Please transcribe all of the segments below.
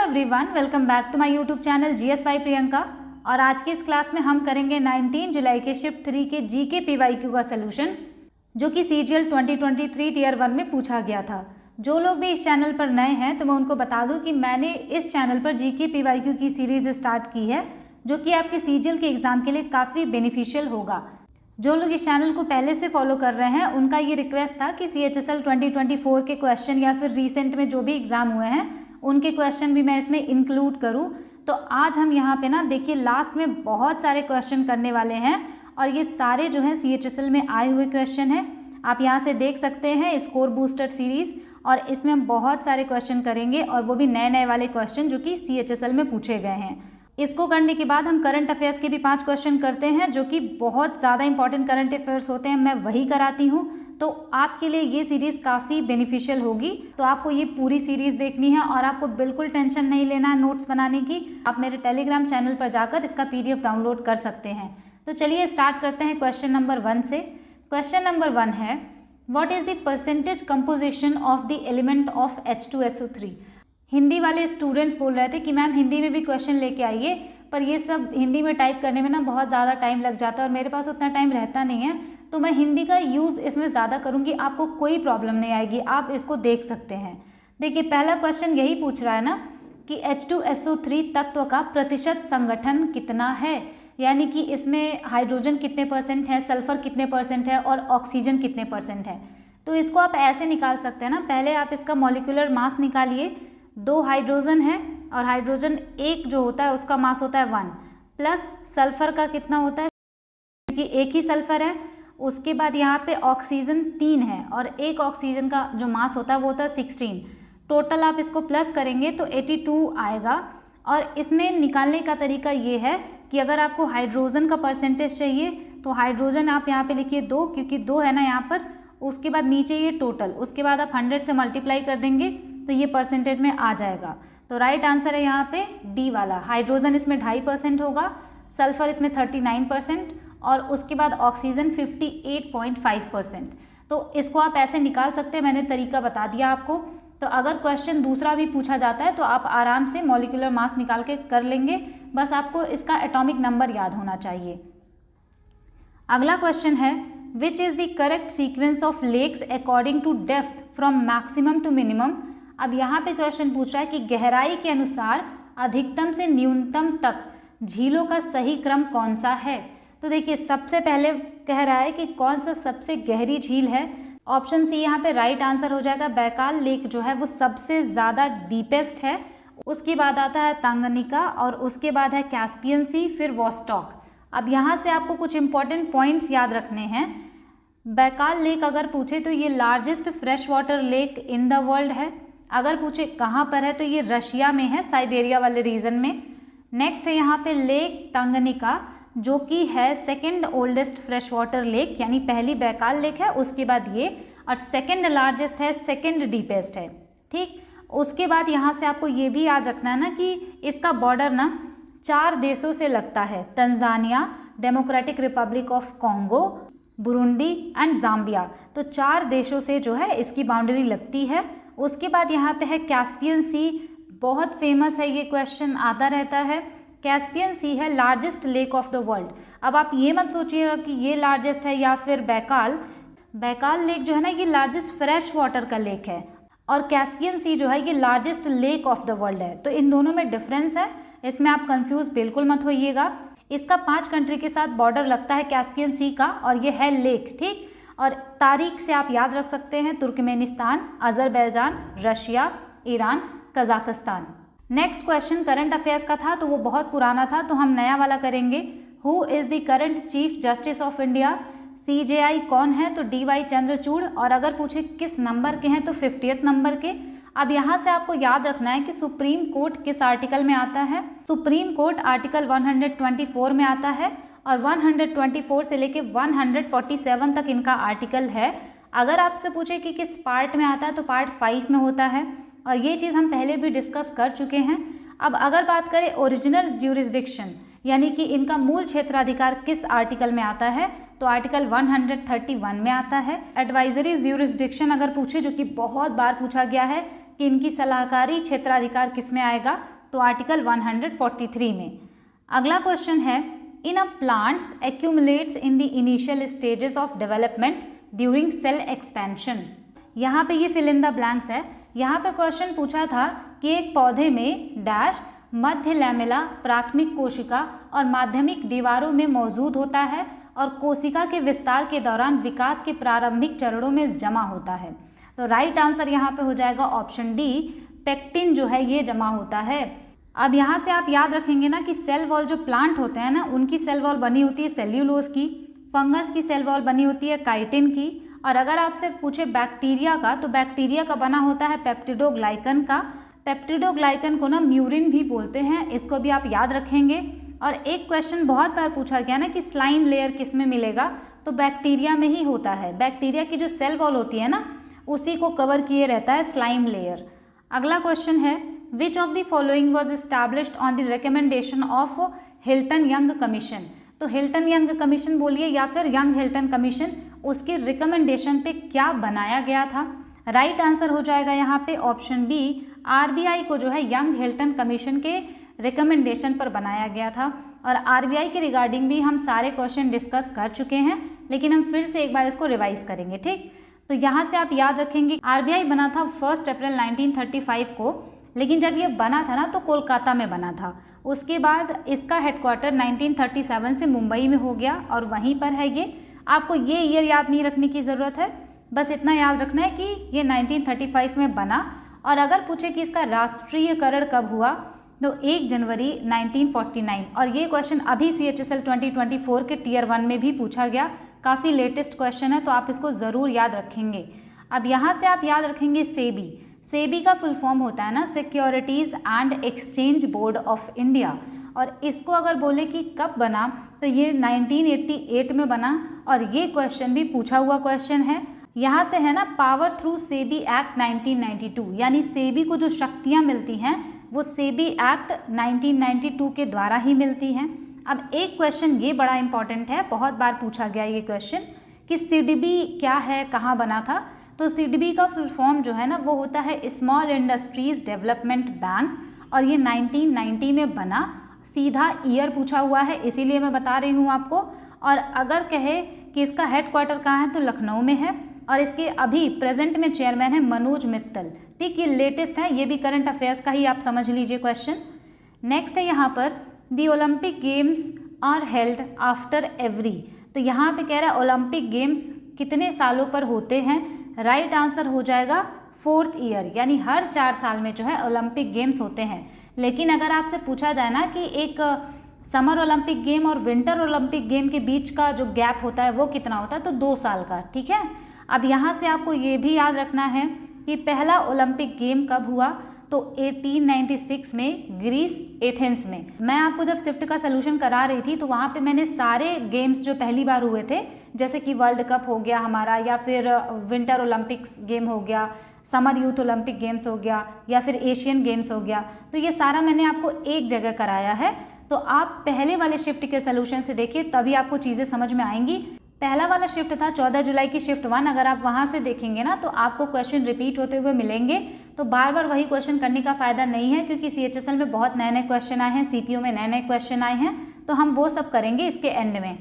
Everyone, welcome back to my YouTube channel GS by Priyanka. और आज की इस क्लास में हम करेंगे 19 जुलाई के शिफ्ट 3 के जीके पीवाईक्यू का सोल्यूशन, जो कि सीजीएल 2023 टियर 1 में पूछा गया था। जो लोग भी इस चैनल पर नए हैं तो मैं उनको बता दूं कि मैंने इस चैनल पर जीके पीवाईक्यू की सीरीज़ स्टार्ट की है, जो कि आपके सीजीएल के एग्ज़ाम के लिए काफ़ी बेनिफिशियल होगा। जो लोग इस चैनल को पहले से फॉलो कर रहे हैं उनका ये रिक्वेस्ट था कि CHSL 2024 के क्वेश्चन या फिर रिसेंट में जो भी एग्ज़ाम हुए हैं उनके क्वेश्चन भी मैं इसमें इंक्लूड करूं। तो आज हम यहाँ पे ना देखिए लास्ट में बहुत सारे क्वेश्चन करने वाले हैं और ये सारे जो हैं CHSL में आए हुए क्वेश्चन हैं। आप यहाँ से देख सकते हैं स्कोर बूस्टर सीरीज़, और इसमें हम बहुत सारे क्वेश्चन करेंगे और वो भी नए नए वाले क्वेश्चन जो कि CHSL में पूछे गए हैं। इसको करने के बाद हम करंट अफेयर्स के भी 5 क्वेश्चन करते हैं, जो कि बहुत ज़्यादा इंपॉर्टेंट करंट अफेयर्स होते हैं, मैं वही कराती हूँ। तो आपके लिए ये सीरीज़ काफ़ी बेनिफिशियल होगी। तो आपको ये पूरी सीरीज़ देखनी है और आपको बिल्कुल टेंशन नहीं लेना है नोट्स बनाने की। आप मेरे टेलीग्राम चैनल पर जाकर इसका PDF डाउनलोड कर सकते हैं। तो चलिए स्टार्ट करते हैं क्वेश्चन नंबर 1 से। क्वेश्चन नंबर 1 है, what is the percentage composition of the element of H2SO3। Hindi वाले स्टूडेंट्स बोल रहे थे कि मैम हिंदी में भी क्वेश्चन लेके आइए, पर ये सब हिंदी में टाइप करने में ना बहुत ज़्यादा टाइम लग जाता है और मेरे पास उतना टाइम रहता नहीं है, तो मैं हिंदी का यूज़ इसमें ज़्यादा करूँगी। आपको कोई प्रॉब्लम नहीं आएगी, आप इसको देख सकते हैं। देखिए पहला क्वेश्चन यही पूछ रहा है ना कि H2SO3 तत्व का प्रतिशत संगठन कितना है, यानी कि इसमें हाइड्रोजन कितने परसेंट है, सल्फर कितने परसेंट है और ऑक्सीजन कितने परसेंट है। तो इसको आप ऐसे निकाल सकते हैं ना, पहले आप इसका मॉलिक्यूलर मास निकालिए। 2 हाइड्रोजन है और हाइड्रोजन एक जो होता है उसका मास होता है 1, प्लस सल्फर का कितना होता है, क्योंकि एक ही सल्फर है। उसके बाद यहाँ पे ऑक्सीजन 3 है और एक ऑक्सीजन का जो मास होता है वो होता है 16। टोटल आप इसको प्लस करेंगे तो 82 आएगा। और इसमें निकालने का तरीका ये है कि अगर आपको हाइड्रोजन का परसेंटेज चाहिए तो हाइड्रोजन आप यहाँ पे लिखिए 2, क्योंकि 2 है ना यहाँ पर। उसके बाद नीचे ये टोटल, उसके बाद आप 100 से मल्टीप्लाई कर देंगे तो ये परसेंटेज में आ जाएगा। तो राइट आंसर है यहाँ पे डी वाला। हाइड्रोजन इसमें 2.5% होगा, सल्फर इसमें 39% और उसके बाद ऑक्सीजन 58.5%। तो इसको आप ऐसे निकाल सकते हैं, मैंने तरीका बता दिया आपको। तो अगर क्वेश्चन दूसरा भी पूछा जाता है तो आप आराम से मॉलिक्यूलर मास निकाल के कर लेंगे, बस आपको इसका एटॉमिक नंबर याद होना चाहिए। अगला क्वेश्चन है, which is the correct sequence of lakes according to depth from maximum to minimum. अब यहाँ पे क्वेश्चन पूछ रहा है कि गहराई के अनुसार अधिकतम से न्यूनतम तक झीलों का सही क्रम कौन सा है। तो देखिए सबसे पहले कह रहा है कि कौन सा सबसे गहरी झील है। ऑप्शन सी यहाँ पे राइट आंसर हो जाएगा। बैकाल लेक जो है वो सबसे ज़्यादा डीपेस्ट है। उसके बाद आता है तंगनिका और उसके बाद है कैस्पियन सी, फिर वॉस्टॉक। अब यहाँ से आपको कुछ इंपॉर्टेंट पॉइंट्स याद रखने हैं। बैकाल लेक अगर पूछे तो ये largest fresh water lake in the world है। अगर पूछे कहाँ पर है तो ये रशिया में है, साइबेरिया वाले रीजन में। नेक्स्ट है यहाँ पे लेक तंगनिका, जो कि है second oldest fresh water lake, यानी पहली बैकाल लेक है, उसके बाद ये, और सेकंड लार्जेस्ट है, सेकंड डीपेस्ट है। ठीक, उसके बाद यहाँ से आपको ये भी याद रखना है ना कि इसका बॉर्डर ना 4 देशों से लगता है, Tanzania, democratic Republic of Congo, Burundi and Zambia. तो 4 देशों से जो है इसकी बाउंड्री लगती है। उसके बाद यहाँ पे है कैस्पियन सी, बहुत फेमस है, ये क्वेश्चन आता रहता है। कैस्पियन सी है largest lake of the world. अब आप ये मत सोचिएगा कि ये लार्जेस्ट है या फिर बैकाल लेक जो है ना ये लार्जेस्ट फ्रेश वाटर का लेक है, और कैस्पियन सी जो है ये largest lake of the world है। तो इन दोनों में डिफरेंस है, इसमें आप कंफ्यूज बिल्कुल मत होइएगा। इसका 5 कंट्री के साथ बॉर्डर लगता है कैस्पियन सी का, और ये है लेक। ठीक, और तारीख से आप याद रख सकते हैं Turkmenistan, Azerbaijan, Russia, Iran, Kazakhstan. Next question current affairs का था तो वो बहुत पुराना था, तो हम नया वाला करेंगे। Who is the current chief justice of India. CJI कौन है तो DY चंद्रचूड़, और अगर पूछे किस नंबर के हैं तो 50th नंबर के। अब यहाँ से आपको याद रखना है कि सुप्रीम कोर्ट किस आर्टिकल में आता है। सुप्रीम कोर्ट आर्टिकल 124 में आता है, और 124 से लेके 147 तक इनका आर्टिकल है। अगर आपसे पूछे कि किस पार्ट में आता है तो पार्ट 5 में होता है, और ये चीज़ हम पहले भी डिस्कस कर चुके हैं। अब अगर बात करें ओरिजिनल ज्यूरिसडिक्शन, यानी कि इनका मूल क्षेत्राधिकार किस आर्टिकल में आता है, तो आर्टिकल 131 में आता है। एडवाइजरी ज्यूरिसडिक्शन अगर पूछे, जो कि बहुत बार पूछा गया है कि इनकी सलाहकारी क्षेत्राधिकार किस में आएगा, तो आर्टिकल 143 में। अगला क्वेश्चन है, in a plants accumulates in the initial stages of development during cell expansion. यहाँ पे ये फिल इन द ब्लैंक्स है। यहाँ पे क्वेश्चन पूछा था कि एक पौधे में डैश मध्य लैमेला प्राथमिक कोशिका और माध्यमिक दीवारों में मौजूद होता है और कोशिका के विस्तार के दौरान विकास के प्रारंभिक चरणों में जमा होता है। तो राइट आंसर यहाँ पे हो जाएगा ऑप्शन डी, पेक्टिन जो है ये जमा होता है। अब यहाँ से आप याद रखेंगे ना कि सेल वॉल जो प्लांट होते हैं ना, उनकी सेल वॉल बनी होती है सेल्यूलोज की, फंगस की सेल वॉल बनी होती है काइटिन की, और अगर आपसे पूछे बैक्टीरिया का, तो बैक्टीरिया का बना होता है पेप्टिडोग्लाइकन का। पेप्टिडोग्लाइकन को ना म्यूरिन भी बोलते हैं, इसको भी आप याद रखेंगे। और एक क्वेश्चन बहुत बार पूछा गया ना कि स्लाइम लेयर किस में मिलेगा, तो बैक्टीरिया में ही होता है। बैक्टीरिया की जो सेल वॉल होती है ना, उसी को कवर किए रहता है स्लाइम लेयर। अगला क्वेश्चन है, विच of the following was established on the recommendation of Hilton young commission. तो हिल्टन यंग कमीशन बोलिए या फिर यंग हिल्टन कमीशन, उसके रिकमेंडेशन पे क्या बनाया गया था। राइट आंसर हो जाएगा यहाँ पे ऑप्शन बी, आरबीआई को जो है यंग हिल्टन कमीशन के रिकमेंडेशन पर बनाया गया था। और आरबीआई के रिगार्डिंग भी हम सारे क्वेश्चन डिस्कस कर चुके हैं, लेकिन हम फिर से एक बार इसको रिवाइज करेंगे, ठीक। तो यहाँ से आप याद रखेंगे आरबीआई बना था 1 अप्रैल 1935 को, लेकिन जब ये बना था ना तो कोलकाता में बना था। उसके बाद इसका हेडक्वार्टर 1937 से मुंबई में हो गया और वहीं पर है ये। आपको ये ईयर याद नहीं रखने की ज़रूरत है, बस इतना याद रखना है कि ये 1935 में बना। और अगर पूछे कि इसका राष्ट्रीयकरण कब हुआ, तो 1 जनवरी 1949। और ये क्वेश्चन अभी CHSL 2024 के टियर 1 में भी पूछा गया, काफ़ी लेटेस्ट क्वेश्चन है, तो आप इसको ज़रूर याद रखेंगे। अब यहाँ से आप याद रखेंगे सेबी। सेबी का फुल फॉर्म होता है ना securities and exchange board of India, और इसको अगर बोले कि कब बना, तो ये 1988 में बना। और ये क्वेश्चन भी पूछा हुआ क्वेश्चन है। यहाँ से है ना, पावर थ्रू सेबी एक्ट 1992, यानी सेबी को जो शक्तियाँ मिलती हैं वो सेबी एक्ट 1992 के द्वारा ही मिलती हैं। अब एक क्वेश्चन ये बड़ा इंपॉर्टेंट है, बहुत बार पूछा गया ये क्वेश्चन कि सीडीबी क्या है, कहाँ बना था। तो सीडीबी का फुल फॉर्म जो है ना वो होता है स्मॉल इंडस्ट्रीज डेवलपमेंट बैंक, और ये 1990 में बना। सीधा ईयर पूछा हुआ है, इसीलिए मैं बता रही हूँ आपको। और अगर कहे कि इसका हेडक्वार्टर कहाँ है, तो लखनऊ में है। और इसके अभी प्रेजेंट में चेयरमैन है मनोज मित्तल, ठीक। ये लेटेस्ट है, ये भी करंट अफेयर्स का ही आप समझ लीजिए क्वेश्चन। नेक्स्ट है यहाँ पर, the Olympic games are held after every. तो यहाँ पे कह रहा है ओलंपिक गेम्स कितने सालों पर होते हैं। राइट आंसर हो जाएगा 4th ईयर, यानी हर 4 साल में जो है ओलंपिक गेम्स होते हैं। लेकिन अगर आपसे पूछा जाए ना कि एक समर ओलंपिक गेम और विंटर ओलंपिक गेम के बीच का जो गैप होता है वो कितना होता है, तो 2 साल का, ठीक है। अब यहाँ से आपको ये भी याद रखना है कि पहला ओलंपिक गेम कब हुआ, तो 1896 में ग्रीस एथेंस में। मैं आपको जब शिफ्ट का सोल्यूशन करा रही थी तो वहाँ पे मैंने सारे गेम्स जो पहली बार हुए थे, जैसे कि वर्ल्ड कप हो गया हमारा, या फिर विंटर ओलंपिक्स गेम हो गया, समर यूथ ओलंपिक गेम्स हो गया, या फिर एशियन गेम्स हो गया, तो ये सारा मैंने आपको एक जगह कराया है। तो आप पहले वाले शिफ्ट के सोल्यूशन से देखिए, तभी आपको चीज़ें समझ में आएंगी। पहला वाला शिफ्ट था 14 जुलाई की शिफ्ट 1, अगर आप वहाँ से देखेंगे ना तो आपको क्वेश्चन रिपीट होते हुए मिलेंगे। तो बार बार वही क्वेश्चन करने का फ़ायदा नहीं है, क्योंकि CHSL में बहुत नए नए क्वेश्चन आए हैं, CPO में नए नए क्वेश्चन आए हैं, तो हम वो सब करेंगे इसके एंड में।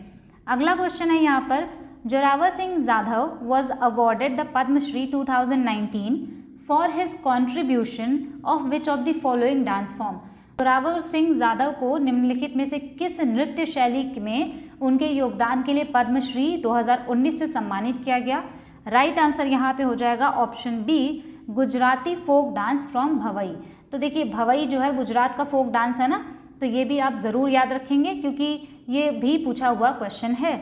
अगला क्वेश्चन है यहाँ पर, Zorawar Singh Jadhav was awarded the Padmashri 2019 for his contribution of which of the following dance form. Zorawar Singh Jadhav को निम्नलिखित में से किस नृत्य शैली में उनके योगदान के लिए पद्मश्री 2019 से सम्मानित किया गया। राइट आंसर यहाँ पे हो जाएगा option B, Gujarati folk dance from Bhavai. तो देखिए भवई जो है गुजरात का फोक डांस है ना, तो ये भी आप ज़रूर याद रखेंगे क्योंकि ये भी पूछा हुआ क्वेश्चन है।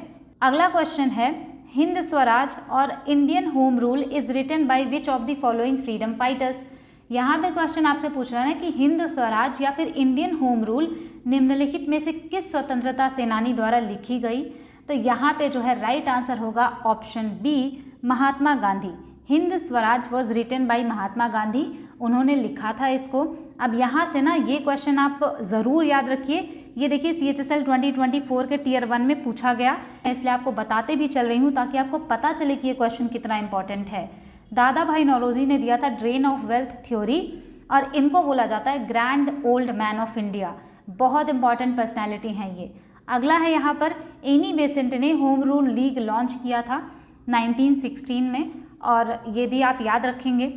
अगला क्वेश्चन है, हिंद स्वराज और Indian home rule is written by which of the following freedom fighters. यहाँ पे क्वेश्चन आपसे पूछ रहा है कि हिंद स्वराज या फिर इंडियन होम रूल निम्नलिखित में से किस स्वतंत्रता सेनानी द्वारा लिखी गई। तो यहाँ पे जो है राइट आंसर होगा option B, Mahatma Gandhi. Hind Swaraj was written by Mahatma Gandhi, उन्होंने लिखा था इसको। अब यहाँ से ना ये क्वेश्चन आप ज़रूर याद रखिए, ये देखिए CHSL 2024 के टियर 1 में पूछा गया, इसलिए आपको बताते भी चल रही हूँ ताकि आपको पता चले कि ये क्वेश्चन कितना इंपॉर्टेंट है। दादा भाई नौरोजी ने दिया था ड्रेन ऑफ वेल्थ थ्योरी, और इनको बोला जाता है grand old man of India. बहुत इंपॉर्टेंट पर्सनैलिटी हैं ये। अगला है यहाँ पर एनी बेसेंट ने होम रूल लीग लॉन्च किया था 1916 में, और ये भी आप याद रखेंगे।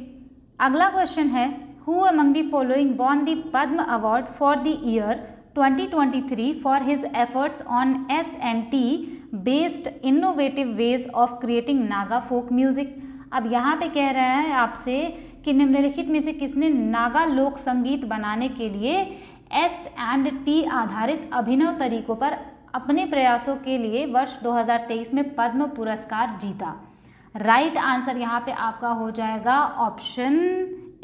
अगला क्वेश्चन है who among the following won the Padma award for the year 2023 for his efforts on S&T based innovative ways of creating Naga folk music. अब यहाँ पे कह रहा है आपसे कि निम्नलिखित में से किसने नागा लोक संगीत बनाने के लिए S&T आधारित अभिनव तरीकों पर अपने प्रयासों के लिए वर्ष 2023 में पद्म पुरस्कार जीता। राइट आंसर यहाँ पे आपका हो जाएगा ऑप्शन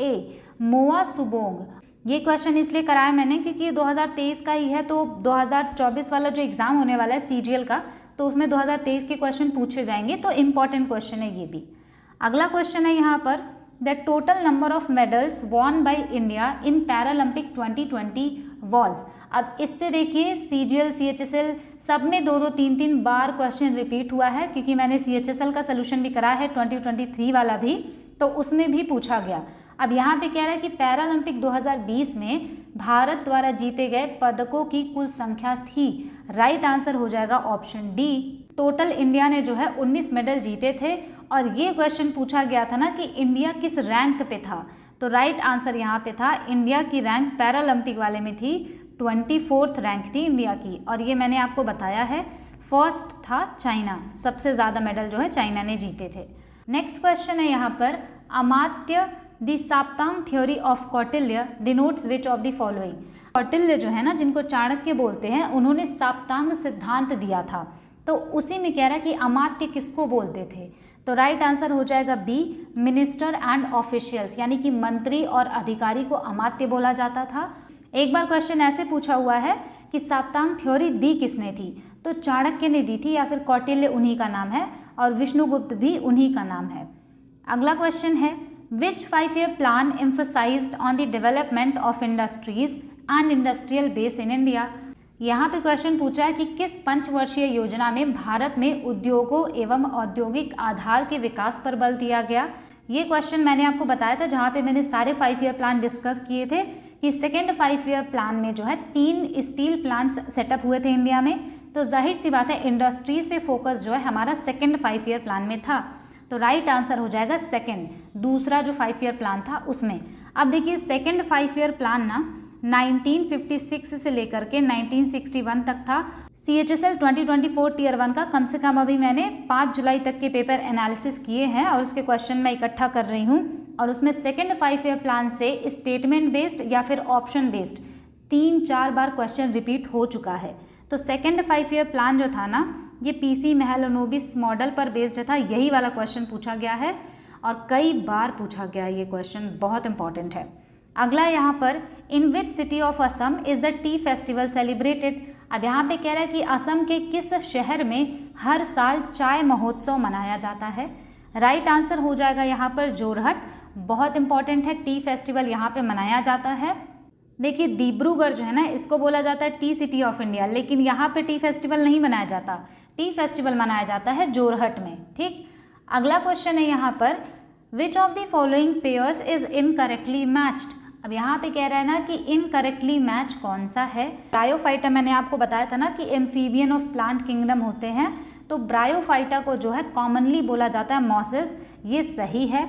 ए, मोआ सुबोंग। ये क्वेश्चन इसलिए कराया मैंने क्योंकि 2023 का ही है, तो 2024 वाला जो एग्ज़ाम होने वाला है CGL का, तो उसमें 2023 के क्वेश्चन पूछे जाएंगे, तो इम्पॉर्टेंट क्वेश्चन है ये भी। अगला क्वेश्चन है यहाँ पर the total number of medals won by India in Paralympic 2020 was. अब इससे देखिए CGL CHSL सब में 2-2 3-3 बार क्वेश्चन रिपीट हुआ है, क्योंकि मैंने CHSL का सोल्यूशन भी कराया है 2023 वाला भी, तो उसमें भी पूछा गया। अब यहाँ पे कह रहा है कि पैरालंपिक 2020 में भारत द्वारा जीते गए पदकों की कुल संख्या थी। राइट आंसर हो जाएगा ऑप्शन डी, टोटल इंडिया ने जो है 19 मेडल जीते थे। और ये क्वेश्चन पूछा गया था ना कि इंडिया किस रैंक पे था, तो राइट आंसर यहाँ पे था इंडिया की रैंक पैरालंपिक वाले में थी 24th रैंक थी इंडिया की। और ये मैंने आपको बताया है, फर्स्ट था चाइना, सबसे ज़्यादा मेडल जो है चाइना ने जीते थे। नेक्स्ट क्वेश्चन है यहाँ पर Amatya the Saptanga theory of Kautilya denotes which of the following. Kautilya जो है ना, जिनको चाणक्य बोलते हैं, उन्होंने साप्तांग सिद्धांत दिया था, तो उसी में कह रहा है कि अमात्य किसको बोलते थे, तो राइट आंसर हो जाएगा बी, मिनिस्टर एंड ऑफिशियल्स, यानी कि मंत्री और अधिकारी को अमात्य बोला जाता था। एक बार क्वेश्चन ऐसे पूछा हुआ है कि साप्तांग थ्योरी दी किसने थी, तो चाणक्य ने दी थी, या फिर कौटिल्य उन्हीं का नाम है, और विष्णुगुप्त भी उन्हीं का नाम है। अगला क्वेश्चन है which 5-year plan emphasised on the development of industries and industrial base in India. यहाँ पे क्वेश्चन पूछा है कि किस पंचवर्षीय योजना में भारत में उद्योगों एवं औद्योगिक आधार के विकास पर बल दिया गया। ये क्वेश्चन मैंने आपको बताया था, जहाँ पे मैंने सारे 5-year प्लान डिस्कस किए थे कि सेकेंड 5-year प्लान में जो है 3 स्टील प्लांट्स सेटअप हुए थे इंडिया में, तो जाहिर सी बात है इंडस्ट्रीज पे फोकस जो है हमारा सेकेंड 5-year प्लान में था, तो राइट आंसर हो जाएगा सेकेंड, दूसरा जो 5-year प्लान था उसमें। अब देखिए सेकेंड 5-year प्लान ना 1956 से लेकर के 1961 तक था। CHSL 2024 टीयर 1 का कम से कम अभी मैंने 5 जुलाई तक के पेपर एनालिसिस किए हैं और उसके क्वेश्चन मैं इकट्ठा कर रही हूँ, और उसमें सेकेंड 5-year प्लान से स्टेटमेंट बेस्ड या फिर ऑप्शन बेस्ड 3-4 बार क्वेश्चन रिपीट हो चुका है। तो सेकेंड 5-year प्लान जो था ना, ये PC महलनोबिस मॉडल पर बेस्ड था, यही वाला क्वेश्चन पूछा गया है और कई बार पूछा गया ये क्वेश्चन, बहुत इंपॉर्टेंट है। अगला यहाँ पर in which city of Assam is the tea festival celebrated. अब यहाँ पे कह रहा है कि असम के किस शहर में हर साल चाय महोत्सव मनाया जाता है। राइट आंसर हो जाएगा यहाँ पर जोरहट, बहुत इंपॉर्टेंट है, टी फेस्टिवल यहाँ पे मनाया जाता है। देखिए डिब्रूगढ़ जो है ना, इसको बोला जाता है टी सिटी ऑफ इंडिया, लेकिन यहाँ पे टी फेस्टिवल नहीं मनाया जाता, टी फेस्टिवल मनाया जाता है जोरहट में। ठीक, अगला क्वेश्चन है यहाँ पर विच of the following pairs is incorrectly matched. अब यहाँ पे कह रहा है ना कि इनकरेक्टली मैच कौन सा है। ब्रायोफाइटा मैंने आपको बताया था ना कि एम्फीबियन ऑफ प्लांट किंगडम होते हैं, तो ब्रायोफाइटा को जो है कॉमनली बोला जाता है मॉसेस, ये सही है।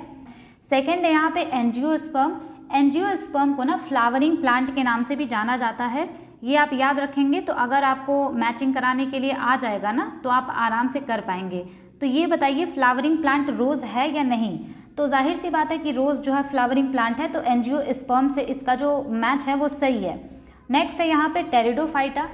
सेकेंड है यहाँ पे एंजियोस्पर्म। एंजियोस्पर्म को ना फ्लावरिंग प्लांट के नाम से भी जाना जाता है, ये आप याद रखेंगे, तो अगर आपको मैचिंग कराने के लिए आ जाएगा ना तो आप आराम से कर पाएंगे। तो ये बताइए फ्लावरिंग प्लांट रोज है या नहीं, तो जाहिर सी बात है कि रोज़ जो है फ्लावरिंग प्लांट है, तो एंजियोस्पर्म से इसका जो मैच है वो सही है। नेक्स्ट है यहाँ पे टेरिडोफाइटा।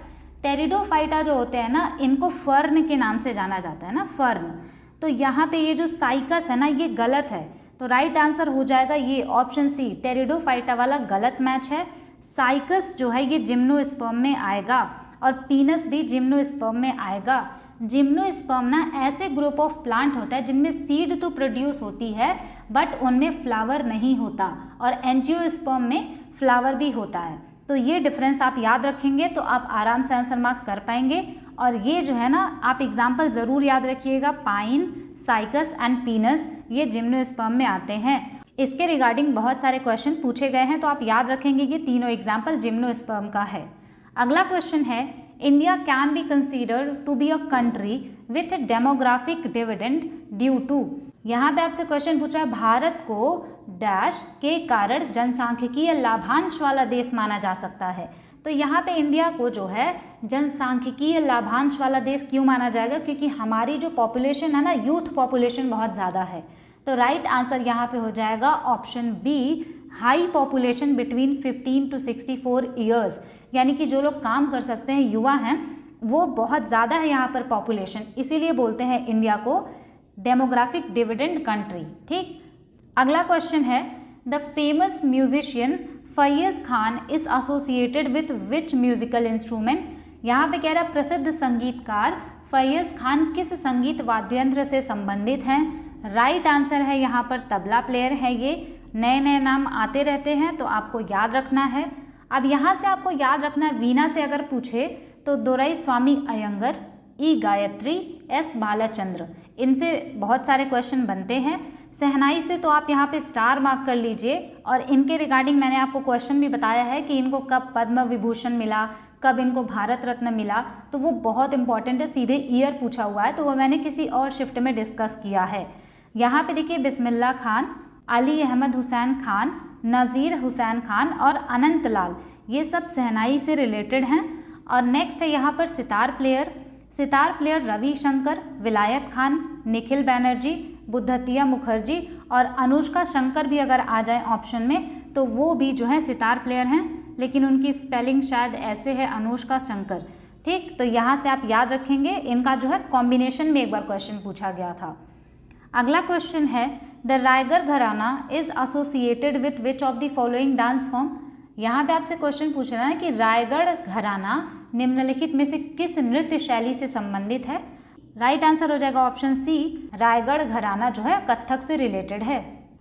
टेरिडोफाइटा जो होते हैं ना, इनको फर्न के नाम से जाना जाता है ना, फर्न। तो यहाँ पे ये जो साइकस है ना, ये गलत है, तो राइट आंसर हो जाएगा ये ऑप्शन सी, टेरिडोफाइटा वाला गलत मैच है। साइकस जो है ये जिम्नोस्पर्म में आएगा और पीनस भी जिम्नोस्पर्म में आएगा। जिम्नोस्पर्म ना ऐसे ग्रुप ऑफ प्लांट होता है जिनमें सीड तो प्रोड्यूस होती है बट उनमें फ्लावर नहीं होता, और एंजियोस्पर्म में फ्लावर भी होता है। तो ये डिफरेंस आप याद रखेंगे तो आप आराम से आंसर मार्क कर पाएंगे। और ये जो है ना, आप एग्जाम्पल ज़रूर याद रखिएगा, पाइन, साइकस एंड पीनस, ये जिम्नोस्पर्म में आते हैं। इसके रिगार्डिंग बहुत सारे क्वेश्चन पूछे गए हैं, तो आप याद रखेंगे कि तीनों एग्जाम्पल जिम्नोस्पर्म का है। अगला क्वेश्चन है, India can be considered to be a country with demographic dividend due to. यहाँ पे आपसे क्वेश्चन पूछा है, भारत को डैश के कारण जनसांख्यिकीय लाभांश वाला देश माना जा सकता है। तो यहाँ पे इंडिया को जो है जनसांख्यिकीय लाभांश वाला देश क्यों माना जाएगा, क्योंकि हमारी जो पॉपुलेशन है ना, यूथ पॉपुलेशन बहुत ज़्यादा है। तो राइट आंसर यहाँ पे हो जाएगा option B, high population between 15 to 64 years, यानी कि जो लोग काम कर सकते हैं, युवा हैं, वो बहुत ज़्यादा है यहाँ पर पॉपुलेशन, इसीलिए बोलते हैं इंडिया को डेमोग्राफिक डिविडेंड कंट्री। ठीक, अगला क्वेश्चन है, the famous musician Faiyaz Khan is associated with which musical instrument. यहाँ पे कह रहा है प्रसिद्ध संगीतकार फैयज़ खान किस संगीत वाद्ययंत्र से संबंधित हैं। राइट आंसर है यहाँ पर तबला प्लेयर है। ये नए नए नाम आते रहते हैं तो आपको याद रखना है। अब यहाँ से आपको याद रखना है, वीणा से अगर पूछे तो दोराई स्वामी अयंगर, ई गायत्री, एस बालाचंद्र, इनसे बहुत सारे क्वेश्चन बनते हैं। शहनाई से तो आप यहाँ पे स्टार मार्क कर लीजिए, और इनके रिगार्डिंग मैंने आपको क्वेश्चन भी बताया है कि इनको कब पद्म विभूषण मिला, कब इनको भारत रत्न मिला, तो वो बहुत इंपॉर्टेंट है, सीधे ईयर पूछा हुआ है, तो वो मैंने किसी और शिफ्ट में डिस्कस किया है। यहाँ पे देखिए बिस्मिल्लाह खान, अली अहमद हुसैन खान, नज़ीर हुसैन खान और अनंत लाल, ये सब शहनाई से रिलेटेड हैं। और नेक्स्ट है यहाँ पर सितार प्लेयर रविशंकर, विलायत खान, निखिल बैनर्जी, बुद्धतिया मुखर्जी और अनुष्का शंकर भी अगर आ जाए ऑप्शन में तो वो भी जो है सितार प्लेयर हैं, लेकिन उनकी स्पेलिंग शायद ऐसे है, अनुष्का शंकर। ठीक, तो यहाँ से आप याद रखेंगे, इनका जो है कॉम्बिनेशन में एक बार क्वेश्चन पूछा गया था। अगला क्वेश्चन है, द रायगढ़ घराना is associated with which of the following dance form. यहाँ पे आपसे क्वेश्चन पूछ रहा है कि रायगढ़ घराना निम्नलिखित में से किस नृत्य शैली से संबंधित है। राइट आंसर हो जाएगा ऑप्शन सी, रायगढ़ घराना जो है कथक से रिलेटेड है।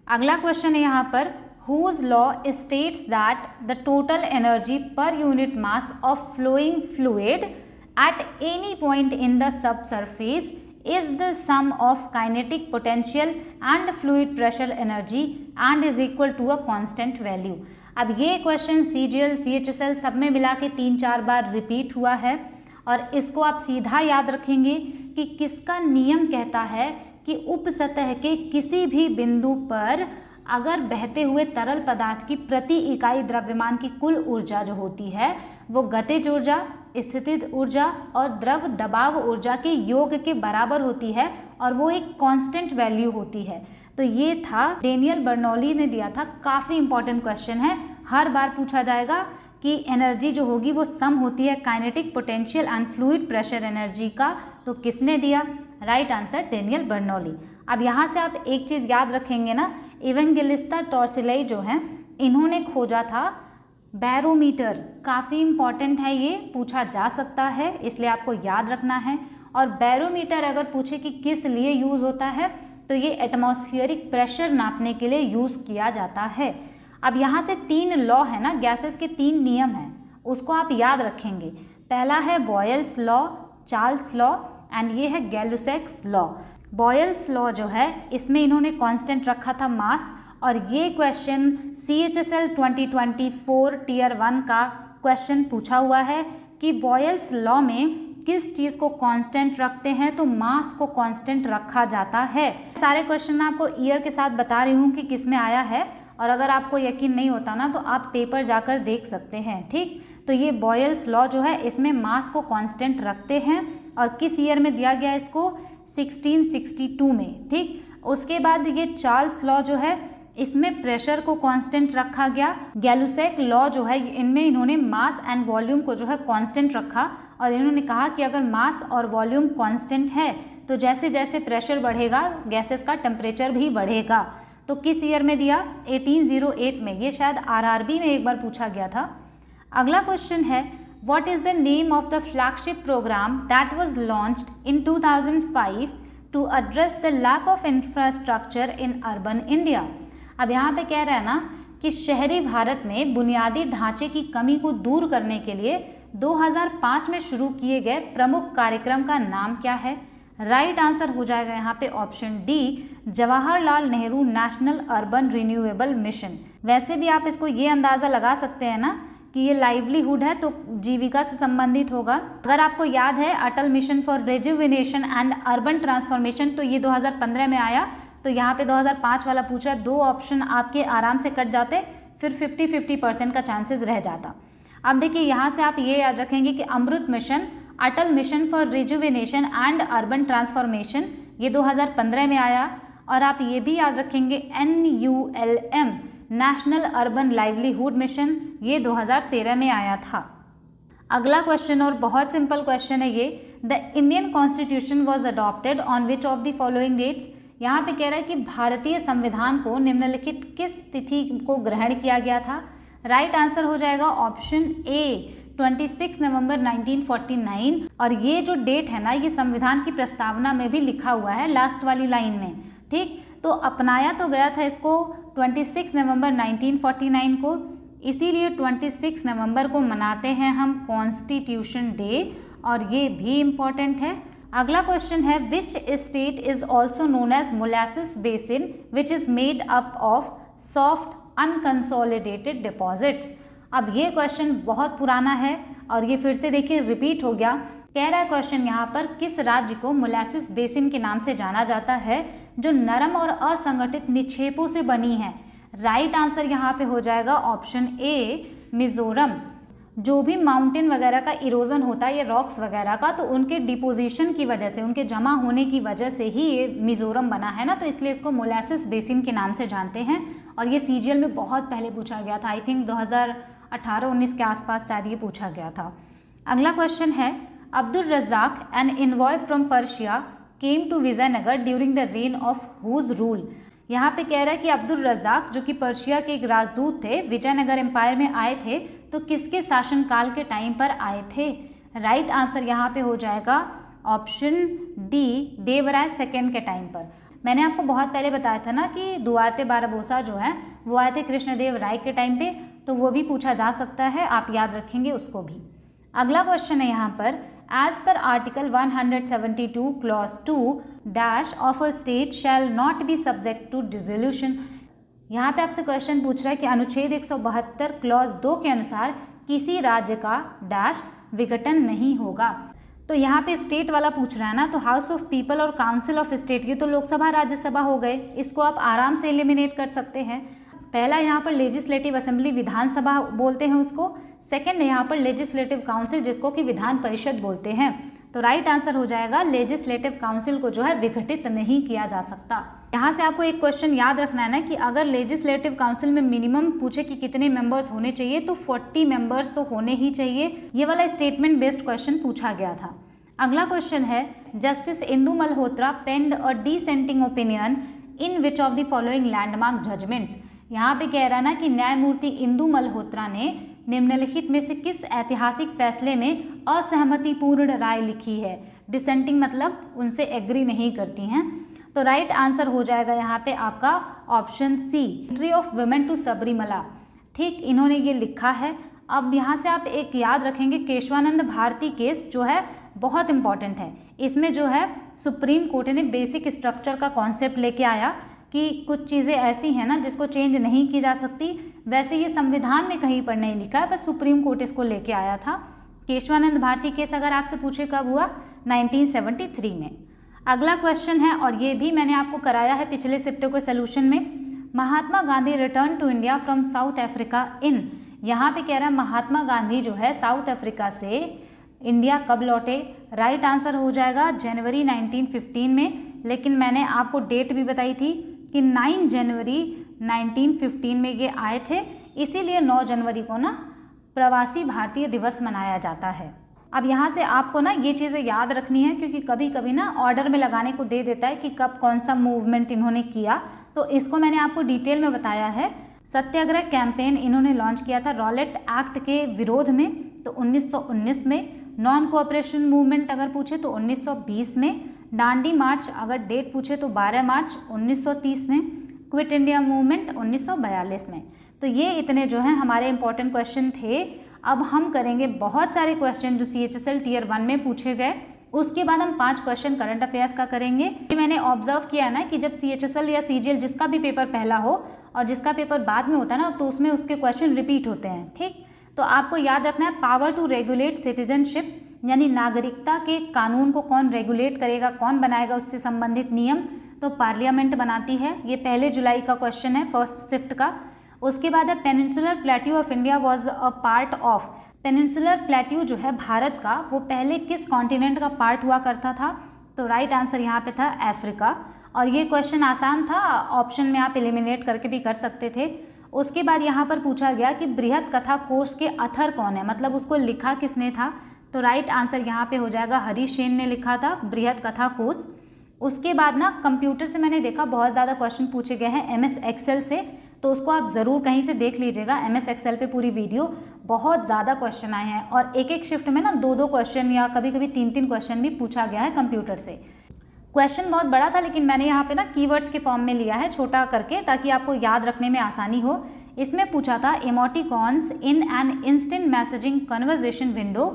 अगला क्वेश्चन है यहाँ पर, whose law states that the total energy per unit mass of flowing fluid at any point in the sub surface is the sum of kinetic potential and fluid pressure energy and is equal to a constant value. अब ये question CGL CHSL सब में मिला के 3-4 बार repeat हुआ है, और इसको आप सीधा याद रखेंगे कि किसका नियम कहता है कि उप सतह के किसी भी बिंदु पर अगर बहते हुए तरल पदार्थ की प्रति इकाई द्रव्यमान की कुल ऊर्जा जो होती है वो गतिज ऊर्जा, स्थितिज ऊर्जा और द्रव दबाव ऊर्जा के योग के बराबर होती है, और वो एक कांस्टेंट वैल्यू होती है। तो ये था डेनियल बर्नौली ने दिया था, काफ़ी इंपॉर्टेंट क्वेश्चन है, हर बार पूछा जाएगा कि एनर्जी जो होगी वो सम होती है kinetic potential and fluid pressure energy का। तो किसने दिया? Right answer Daniel Bernoulli. अब यहाँ से आप एक चीज़ याद रखेंगे ना, इवेंगेलिस्ता टॉर्सिलाई जो है इन्होंने खोजा था बैरोमीटर, काफ़ी इंपॉर्टेंट है, ये पूछा जा सकता है इसलिए आपको याद रखना है। और बैरोमीटर अगर पूछे कि किस लिए यूज़ होता है तो ये एटमॉस्फेरिक प्रेशर नापने के लिए यूज़ किया जाता है। अब यहाँ से 3 लॉ है ना, गैसेस के 3 नियम हैं, उसको आप याद रखेंगे। पहला है Boyle's law, Charles law and ये है गैलुसेक्स लॉ। बॉयल्स लॉ जो है इसमें इन्होंने कांस्टेंट रखा था मास, और ये क्वेश्चन CHSL 2024 टियर 1 का क्वेश्चन पूछा हुआ है कि बॉयल्स लॉ में किस चीज़ को कांस्टेंट रखते हैं, तो मास को कांस्टेंट रखा जाता है। सारे क्वेश्चन मैं आपको ईयर के साथ बता रही हूँ कि किस में आया है, और अगर आपको यकीन नहीं होता ना तो आप पेपर जाकर देख सकते हैं। ठीक, तो ये बॉयल्स लॉ जो है इसमें मास को कांस्टेंट रखते हैं, और किस ईयर में दिया गया इसको? 1662 में। ठीक, उसके बाद ये चार्ल्स लॉ जो है इसमें प्रेशर को कांस्टेंट रखा गया। गैलुसेक लॉ जो है इनमें इन्होंने मास एंड वॉल्यूम को जो है कांस्टेंट रखा, और इन्होंने कहा कि अगर मास और वॉल्यूम कांस्टेंट है तो जैसे जैसे प्रेशर बढ़ेगा गैसेस का टेम्परेचर भी बढ़ेगा। तो किस ईयर में दिया? 1808 में। ये शायद RRB में एक बार पूछा गया था। अगला क्वेश्चन है, what is the name of the flagship programme that was launched in 2005 to address the lack of infrastructure in urban India. अब यहाँ पे कह रहा है ना कि शहरी भारत में बुनियादी ढांचे की कमी को दूर करने के लिए 2005 में शुरू किए गए प्रमुख कार्यक्रम का नाम क्या है? राइट आंसर हो जाएगा यहाँ पे option D, Jawaharlal Nehru national urban renewable mission. वैसे भी आप इसको ये अंदाज़ा लगा सकते हैं ना कि ये लाइवलीहुड है तो जीविका से संबंधित होगा। अगर आपको याद है Atal mission for rejuvenation and urban transformation, तो ये 2015 में आया, तो यहाँ पे 2005 वाला पूछा, 2 ऑप्शन आपके आराम से कट जाते, फिर 50-50% का चांसेस रह जाता। अब देखिए यहाँ से आप ये याद रखेंगे कि Amrut mission, Atal mission for rejuvenation and urban transformation, ये 2015 में आया। और आप ये भी याद रखेंगे NULM, national urban livelihood mission, ये 2013 में आया था। अगला क्वेश्चन और बहुत सिंपल क्वेश्चन है ये, the Indian constitution was adopted on which of the following dates. यहाँ पे कह रहा है कि भारतीय संविधान को निम्नलिखित किस तिथि को ग्रहण किया गया था। राइट आंसर हो जाएगा ऑप्शन ए 26 नवंबर 1949। और ये जो डेट है ना, ये संविधान की प्रस्तावना में भी लिखा हुआ है लास्ट वाली लाइन में, ठीक। तो अपनाया तो गया था इसको 26 नवंबर 1949 को, इसीलिए 26 नवंबर को मनाते हैं हम कॉन्स्टिट्यूशन डे, और ये भी इम्पॉर्टेंट है। अगला क्वेश्चन है, which state is also known as molasses basin which is made up of soft unconsolidated deposits. अब ये क्वेश्चन बहुत पुराना है और ये फिर से देखिए रिपीट हो गया। कह रहा है क्वेश्चन यहाँ पर, किस राज्य को मोलासिस बेसिन के नाम से जाना जाता है जो नरम और असंगठित निक्षेपों से बनी है। राइट आंसर यहाँ पे हो जाएगा ऑप्शन ए मिजोरम। जो भी माउंटेन वगैरह का इरोजन होता है, ये रॉक्स वगैरह का, तो उनके डिपोजिशन की वजह से, उनके जमा होने की वजह से ही ये मिजोरम बना है ना, तो इसलिए इसको मोलासिस बेसिन के नाम से जानते हैं। और ये सीजीएल में बहुत पहले पूछा गया था, आई थिंक 2018-19 के आसपास शायद ये पूछा गया था। अगला क्वेश्चन है, Abdul Razzaq an envoy from Persia came to Vijayanagar during the reign of whose rule. यहाँ पे कह रहा है कि अब्दुल रज़ाक जो कि पर्शिया के एक राजदूत थे, विजयनगर एम्पायर में आए थे, तो किसके शासनकाल के टाइम पर आए थे। राइट आंसर यहाँ पे हो जाएगा ऑप्शन डी देवराय सेकंड के टाइम पर। मैंने आपको बहुत पहले बताया था ना कि दुआरते बाराबोसा जो है वो आए थे कृष्णदेव राय के टाइम पे, तो वो भी पूछा जा सकता है, आप याद रखेंगे उसको भी। अगला क्वेश्चन है यहाँ पर, as per article 172 clause 2 dash of a state shall not be subject to dissolution. यहाँ पे आपसे क्वेश्चन पूछ रहा है कि अनुच्छेद 172 क्लॉज 2 के अनुसार किसी राज्य का डैश विघटन नहीं होगा। तो यहाँ पे स्टेट वाला पूछ रहा है ना, तो हाउस ऑफ पीपल और काउंसिल ऑफ स्टेट, ये तो लोकसभा राज्यसभा हो गए, इसको आप आराम से एलिमिनेट कर सकते हैं। पहला यहाँ पर लेजिस्लेटिव असेंबली विधानसभा बोलते हैं उसको, सेकंड यहाँ पर लेजिस्लेटिव काउंसिल जिसको कि विधान परिषद बोलते हैं। तो राइट आंसर हो जाएगा लेजिस्लेटिव काउंसिल को जो है विघटित नहीं किया जा सकता। यहाँ से आपको एक क्वेश्चन याद रखना है ना कि अगर लेजिस्लेटिव काउंसिल में मिनिमम पूछे कि कितने मेंबर्स होने चाहिए, तो 40 मेंबर्स तो होने ही चाहिए। ये वाला स्टेटमेंट बेस्ड क्वेश्चन पूछा गया था। अगला क्वेश्चन है, justice Indu Malhotra penned a dissenting opinion in which of the following landmark judgments. यहाँ पे कह रहा है ना कि न्यायमूर्ति इंदु मल्होत्रा ने निम्नलिखित में से किस ऐतिहासिक फैसले में असहमतिपूर्ण राय लिखी है। डिसेंटिंग मतलब उनसे एग्री नहीं करती हैं। तो राइट आंसर हो जाएगा यहाँ पे आपका option C, entry of women to Sabarimala. ठीक, इन्होंने ये लिखा है। अब यहाँ से आप एक याद रखेंगे, केशवानंद भारती केस जो है बहुत इंपॉर्टेंट है। इसमें जो है सुप्रीम कोर्ट ने बेसिक स्ट्रक्चर का कॉन्सेप्ट लेके आया कि कुछ चीज़ें ऐसी हैं ना जिसको चेंज नहीं की जा सकती। वैसे ये संविधान में कहीं पर नहीं लिखा है, बस सुप्रीम कोर्ट इसको लेके आया था। केशवानंद भारती केस अगर आपसे पूछे कब हुआ, 1973 में। अगला क्वेश्चन है, और ये भी मैंने आपको कराया है पिछले शिफ्ट के सोल्यूशन में, Mahatma Gandhi return to India from South Africa in. यहाँ पे कह रहा है महात्मा गांधी जो है साउथ अफ्रीका से इंडिया कब लौटे। राइट आंसर हो जाएगा जनवरी 1915 में, लेकिन मैंने आपको डेट भी बताई थी कि 9 जनवरी 1915 में ये आए थे, इसीलिए 9 जनवरी को ना प्रवासी भारतीय दिवस मनाया जाता है। अब यहाँ से आपको ना ये चीज़ें याद रखनी है, क्योंकि कभी कभी ना ऑर्डर में लगाने को दे देता है कि कब कौन सा मूवमेंट इन्होंने किया, तो इसको मैंने आपको डिटेल में बताया है। सत्याग्रह कैंपेन इन्होंने लॉन्च किया था रॉलेट एक्ट के विरोध में, तो 1919 में। नॉन कोऑपरेशन मूवमेंट अगर पूछे तो 1920 में। डांडी मार्च अगर डेट पूछे तो 12 मार्च 1930 में। क्विट इंडिया मूवमेंट 1942 में। तो ये इतने जो हैं हमारे इंपॉर्टेंट क्वेश्चन थे। अब हम करेंगे बहुत सारे क्वेश्चन जो CHSL टीयर 1 में पूछे गए, उसके बाद हम 5 क्वेश्चन करंट अफेयर्स का करेंगे। मैंने ऑब्जर्व किया ना कि जब CHSL या CGL जिसका भी पेपर पहला हो और जिसका पेपर बाद में होता है ना, तो उसमें उसके क्वेश्चन रिपीट होते हैं। ठीक, तो आपको याद रखना है पावर टू रेगुलेट सिटीजनशिप, यानी नागरिकता के कानून को कौन रेगुलेट करेगा, कौन बनाएगा, उससे संबंधित नियम तो पार्लियामेंट बनाती है। ये 1 जुलाई का क्वेश्चन है फर्स्ट शिफ्ट का। उसके बाद है peninsular plateau of India was a part of. Peninsular plateau जो है भारत का, वो पहले किस कॉन्टिनेंट का पार्ट हुआ करता था? तो राइट आंसर यहाँ पे था अफ्रीका। और ये क्वेश्चन आसान था, ऑप्शन में आप एलिमिनेट करके भी कर सकते थे। उसके बाद यहाँ पर पूछा गया कि बृहत कथा कोश के अथर कौन है, मतलब उसको लिखा किसने था? तो राइट आंसर यहाँ पे हो जाएगा हरीश सेन ने लिखा था बृहत कथा कोश। उसके बाद ना कंप्यूटर से मैंने देखा बहुत ज़्यादा क्वेश्चन पूछे गए हैं MS एक्सेल से, तो उसको आप ज़रूर कहीं से देख लीजिएगा। MS एक्सेल पे पूरी वीडियो, बहुत ज़्यादा क्वेश्चन आए हैं और एक एक शिफ्ट में ना 2-2 क्वेश्चन या कभी कभी 3-3 क्वेश्चन भी पूछा गया है कंप्यूटर से। क्वेश्चन बहुत बड़ा था, लेकिन मैंने यहाँ पे ना कीवर्ड्स के फॉर्म में लिया है छोटा करके, ताकि आपको याद रखने में आसानी हो। इसमें पूछा था emoticons in an instant messaging conversation window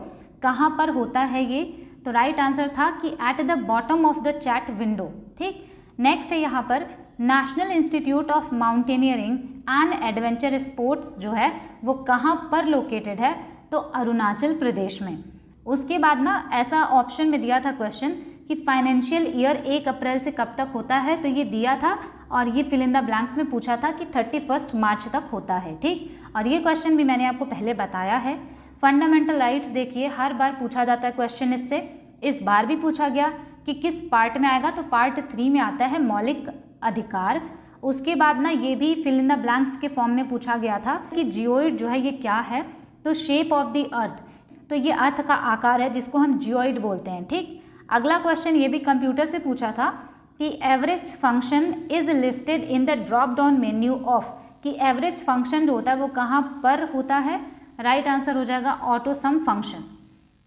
कहाँ पर होता है ये? तो राइट आंसर था कि at the bottom of the chat window. ठीक, नेक्स्ट है यहाँ पर national institute of mountaineering and adventure sports जो है वो कहाँ पर लोकेटेड है? तो अरुणाचल प्रदेश में। उसके बाद ना ऐसा ऑप्शन में दिया था क्वेश्चन कि फाइनेंशियल ईयर 1 अप्रैल से कब तक होता है, तो ये दिया था और ये फिल इन द ब्लैंक्स में पूछा था कि 31 मार्च तक होता है। ठीक, और ये क्वेश्चन भी मैंने आपको पहले बताया है। फंडामेंटल राइट्स देखिए हर बार पूछा जाता है क्वेश्चन इससे, इस बार भी पूछा गया कि किस पार्ट में आएगा, तो पार्ट 3 में आता है मौलिक अधिकार। उसके बाद ना ये भी फिल इन द ब्लैंक्स के फॉर्म में पूछा गया था कि जियोइड जो है ये क्या है? तो शेप ऑफ द अर्थ, तो ये अर्थ का आकार है जिसको हम जियोइड बोलते हैं। ठीक, अगला क्वेश्चन ये भी कंप्यूटर से पूछा था कि average function is listed in the drop down menu of, कि एवरेज फंक्शन जो होता है वो कहाँ पर होता है? राइट आंसर हो जाएगा ऑटो सम फंक्शन।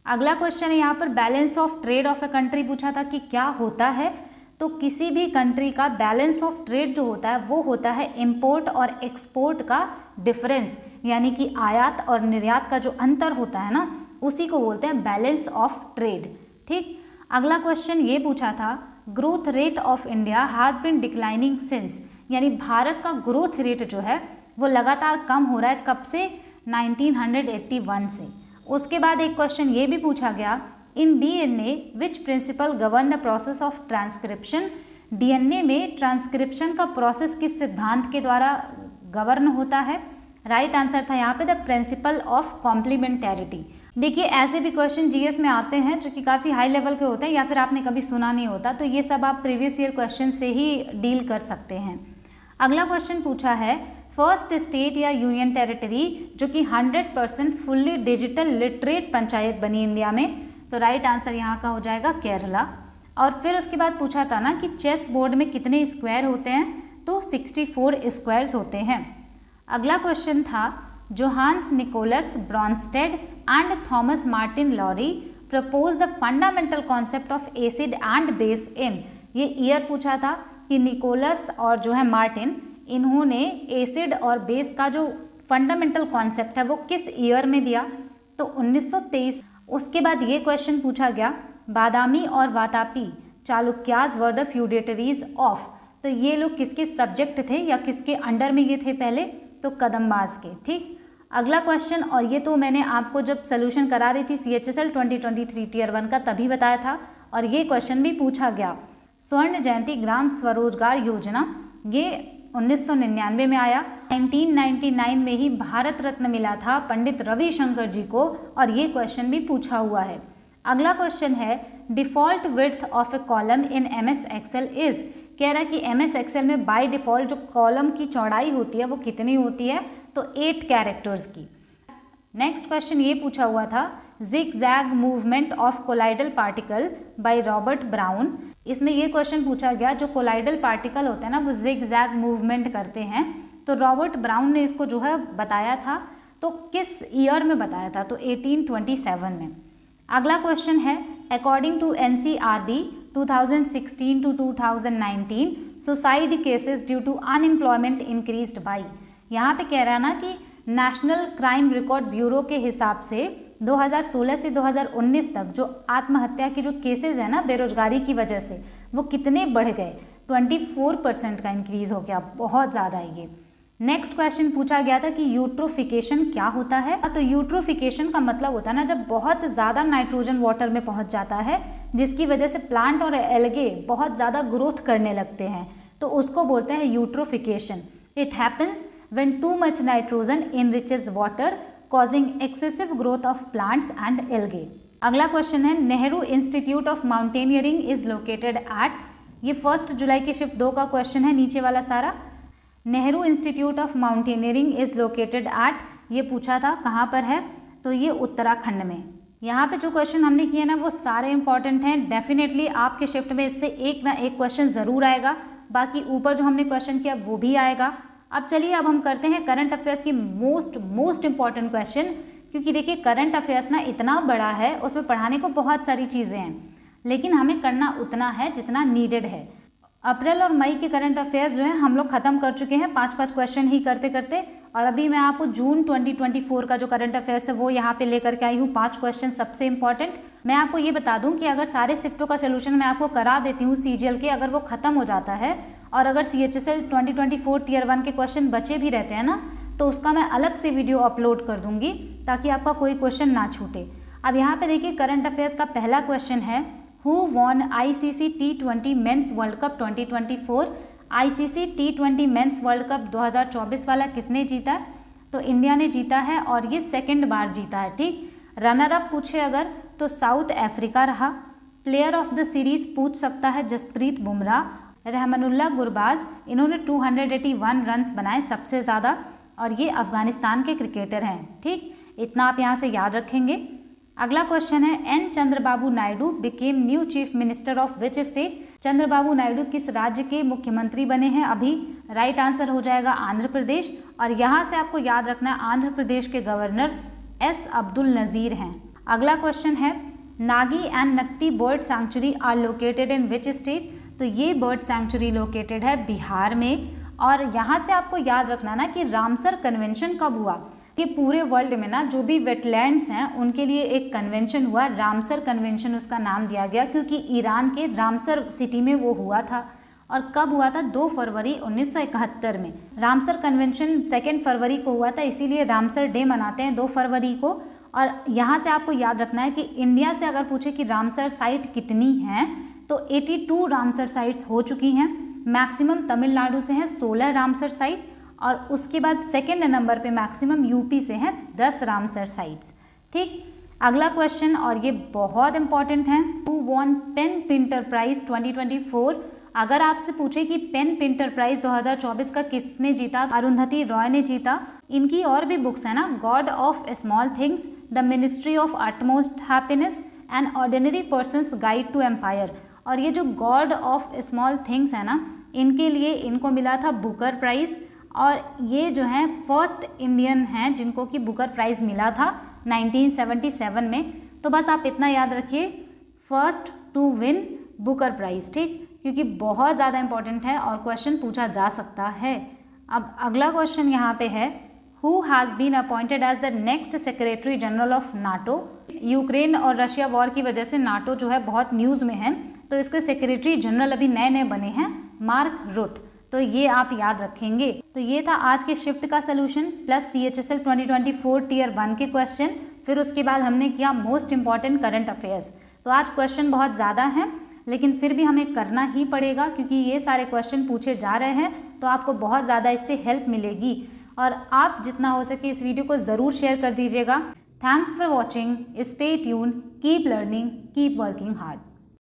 अगला क्वेश्चन है यहाँ पर balance of trade off a country पूछा था कि क्या होता है? तो किसी भी कंट्री का बैलेंस ऑफ ट्रेड जो होता है वो होता है इंपोर्ट और एक्सपोर्ट का डिफरेंस, यानी कि आयात और निर्यात का जो अंतर होता है ना, उसी को बोलते हैं बैलेंस ऑफ ट्रेड। ठीक, अगला क्वेश्चन ये पूछा था growth rate of India has been declining since, यानी भारत का ग्रोथ रेट जो है वो लगातार कम हो रहा है, कब से? 1981 से। उसके बाद एक क्वेश्चन ये भी पूछा गया इन DNA which principle govern the process of transcription, DNA में ट्रांसक्रिप्शन का प्रोसेस किस सिद्धांत के द्वारा गवर्न होता है? राइट आंसर था यहाँ पे द प्रिंसिपल ऑफ कॉम्प्लीमेंटेरिटी। देखिए ऐसे भी क्वेश्चन GS में आते हैं जो कि काफ़ी हाई लेवल के होते हैं या फिर आपने कभी सुना नहीं होता, तो ये सब आप प्रीवियस ईयर क्वेश्चन से ही डील कर सकते हैं। अगला क्वेश्चन पूछा है फर्स्ट स्टेट या यूनियन टेरिटरी जो कि 100% फुल्ली डिजिटल लिटरेट पंचायत बनी इंडिया में, तो राइट आंसर यहाँ का हो जाएगा केरला। और फिर उसके बाद पूछा था ना कि चेस बोर्ड में कितने स्क्वायर होते हैं? तो 64 स्क्वायर्स होते हैं। अगला क्वेश्चन था Johannes Nicolaus Bronsted and Thomas Martin Lowry propose the fundamental concept of acid and base in, ये ईयर पूछा था कि निकोलस और जो है मार्टिन, इन्होंने एसिड और बेस का जो फंडामेंटल कॉन्सेप्ट है वो किस ईयर में दिया? तो 1923। उसके बाद ये क्वेश्चन पूछा गया बादामी और Vatapi Chalukyas were the feudatories of, तो ये लोग किसके सब्जेक्ट थे या किसके अंडर में ये थे पहले? तो कदम्बाज के। ठीक, अगला क्वेश्चन, और ये तो मैंने आपको जब सोल्यूशन करा रही थी CHSL 2023 टियर 1 का तभी बताया था, और ये क्वेश्चन भी पूछा गया स्वर्ण जयंती ग्राम स्वरोजगार योजना, ये 1999 में आया। 1999 में ही भारत रत्न मिला था पंडित रविशंकर जी को, और ये क्वेश्चन भी पूछा हुआ है। अगला क्वेश्चन है default width of a column in MS Excel is, कह रहा है कि MS एक्सेल में बाय डिफॉल्ट जो कॉलम की चौड़ाई होती है वो कितनी होती है? तो 8 कैरेक्टर्स की। नेक्स्ट क्वेश्चन ये पूछा हुआ था zigzag movement of colloidal particle by Robert brown, इसमें ये क्वेश्चन पूछा गया जो कोलाइडल पार्टिकल होते हैं ना वो जिग-जैग मूवमेंट करते हैं, तो रॉबर्ट ब्राउन ने इसको जो है बताया था, तो किस ईयर में बताया था? तो 1827 में। अगला क्वेश्चन है according to NCRB 2016 to 2019 suicide cases due to unemployment increased by, यहाँ पे कह रहा है ना कि नेशनल क्राइम रिकॉर्ड ब्यूरो के हिसाब से 2016 से 2019 तक जो आत्महत्या के जो केसेस हैं ना बेरोजगारी की वजह से, वो कितने बढ़ गए? 24% का इंक्रीज हो गया, बहुत ज़्यादा है ये। नेक्स्ट क्वेश्चन पूछा गया था कि यूट्रोफिकेशन क्या होता है। तो यूट्रोफिकेशन का मतलब होता है ना जब बहुत ज़्यादा नाइट्रोजन वाटर में पहुंच जाता है जिसकी वजह से प्लांट और एल्गे बहुत ज़्यादा ग्रोथ करने लगते हैं, तो उसको बोलते हैं eutrophication. It happens when too much nitrogen enriches water causing excessive growth of plants and algae. अगला क्वेश्चन है Nehru institute of mountaineering is located at, ये 1 जुलाई के शिफ्ट 2 का क्वेश्चन है, नीचे वाला सारा। Nehru institute of mountaineering is located at, ये पूछा था कहाँ पर है, तो ये उत्तराखंड में। यहाँ पे जो क्वेश्चन हमने किए ना वो सारे इंपॉर्टेंट हैं, डेफिनेटली आपके शिफ्ट में इससे एक ना एक क्वेश्चन ज़रूर आएगा, बाकी ऊपर जो हमने क्वेश्चन किया वो भी आएगा। अब चलिए अब हम करते हैं करंट अफेयर्स की मोस्ट इंपॉर्टेंट क्वेश्चन, क्योंकि देखिए करंट अफेयर्स ना इतना बड़ा है, उसमें पढ़ाने को बहुत सारी चीज़ें हैं, लेकिन हमें करना उतना है जितना नीडेड है। अप्रैल और मई के करंट अफेयर्स जो है हम लोग ख़त्म कर चुके हैं 5-5 क्वेश्चन ही करते करते, और अभी मैं आपको जून 2024 का जो करंट अफेयर्स है वो यहाँ पे लेकर के आई हूँ 5 क्वेश्चन सबसे इंपॉर्टेंट। मैं आपको ये बता दूँ कि अगर सारे शिफ्टों का सोल्यूशन मैं आपको करा देती हूँ CGL के, अगर वो ख़त्म हो जाता है और अगर CHSL 2024 टियर 1 के क्वेश्चन बचे भी रहते हैं ना, तो उसका मैं अलग से वीडियो अपलोड कर दूँगी ताकि आपका कोई क्वेश्चन ना छूटे। अब यहाँ पे देखिए करंट अफेयर्स का पहला क्वेश्चन है, who von ICC T20 mains world cup 2024। ICC T20 mains world cup 2024 वाला किसने जीता? तो इंडिया ने जीता है और ये 2nd बार जीता है, ठीक। रनर अप पूछे अगर तो साउथ अफ्रीका रहा। प्लेयर ऑफ द सीरीज पूछ सकता है जसप्रीत बुमराह, रहमानुल्लाह गुरबाज, इन्होंने 281 रन्स बनाए सबसे ज़्यादा, और ये अफगानिस्तान के क्रिकेटर हैं, ठीक। इतना आप यहाँ से याद रखेंगे। अगला क्वेश्चन है, N Chandrababu Naidu became new chief minister of which state. Chandrababu Naidu किस राज्य के मुख्यमंत्री बने हैं अभी? राइट आंसर हो जाएगा आंध्र प्रदेश, और यहाँ से आपको याद रखना है आंध्र प्रदेश के गवर्नर S अब्दुल नज़ीर हैं। अगला क्वेश्चन है, Nagi and Nakti bird sanctuary are located in which state. तो ये बर्ड सैंक्चुरी लोकेटेड है बिहार में, और यहाँ से आपको याद रखना ना कि रामसर कन्वेंशन कब हुआ, कि पूरे वर्ल्ड में ना जो भी वेटलैंड्स हैं उनके लिए एक कन्वेंशन हुआ, रामसर कन्वेंशन उसका नाम दिया गया क्योंकि ईरान के रामसर सिटी में वो हुआ था। और कब हुआ था? 2 फरवरी 1971 में। रामसर कन्वेंशन 2 फरवरी को हुआ था, इसीलिए रामसर डे मनाते हैं 2 फरवरी को। और यहाँ से आपको याद रखना है कि इंडिया से अगर पूछे कि रामसर साइट कितनी हैं, तो 82 रामसर साइट्स हो चुकी हैं। मैक्सिमम तमिलनाडु से हैं 16 रामसर साइट, और उसके बाद 2nd नंबर पे मैक्सिमम यूपी से हैं 10 रामसर साइट्स, ठीक। अगला क्वेश्चन, और ये बहुत इंपॉर्टेंट है, who won PEN Pinter prize 2024। अगर आपसे पूछे कि पेन पिंटर प्राइज 2024 का किसने जीता, अरुंधति रॉय ने जीता। इनकी और भी बुक्स है ना, God of small things, the ministry of utmost happiness and ordinary person's guide to empire. और ये जो गॉड ऑफ स्मॉल थिंग्स है ना, इनके लिए इनको मिला था बुकर प्राइज़, और ये जो हैं फर्स्ट इंडियन हैं जिनको कि बुकर प्राइज़ मिला था 1977 में। तो बस आप इतना याद रखिए, first to win Booker prize, ठीक, क्योंकि बहुत ज़्यादा इंपॉर्टेंट है और क्वेश्चन पूछा जा सकता है। अब अगला क्वेश्चन यहाँ पे है, who has been appointed as the next secretary general of NATO. Ukraine और रशिया वॉर की वजह से नाटो जो है बहुत न्यूज़ में है, तो इसके सेक्रेटरी जनरल अभी नए नए बने हैं, मार्क रुट। तो ये आप याद रखेंगे। तो ये था आज के शिफ्ट का सोल्यूशन प्लस CHSL 2024 टियर 1 के क्वेश्चन, फिर उसके बाद हमने किया मोस्ट इंपॉर्टेंट करंट अफेयर्स। तो आज क्वेश्चन बहुत ज़्यादा हैं, लेकिन फिर भी हमें करना ही पड़ेगा क्योंकि ये सारे क्वेश्चन पूछे जा रहे हैं, तो आपको बहुत ज़्यादा इससे हेल्प मिलेगी। और आप जितना हो सके इस वीडियो को ज़रूर शेयर कर दीजिएगा। Thanks for watching, stay tune, keep learning, keep working hard.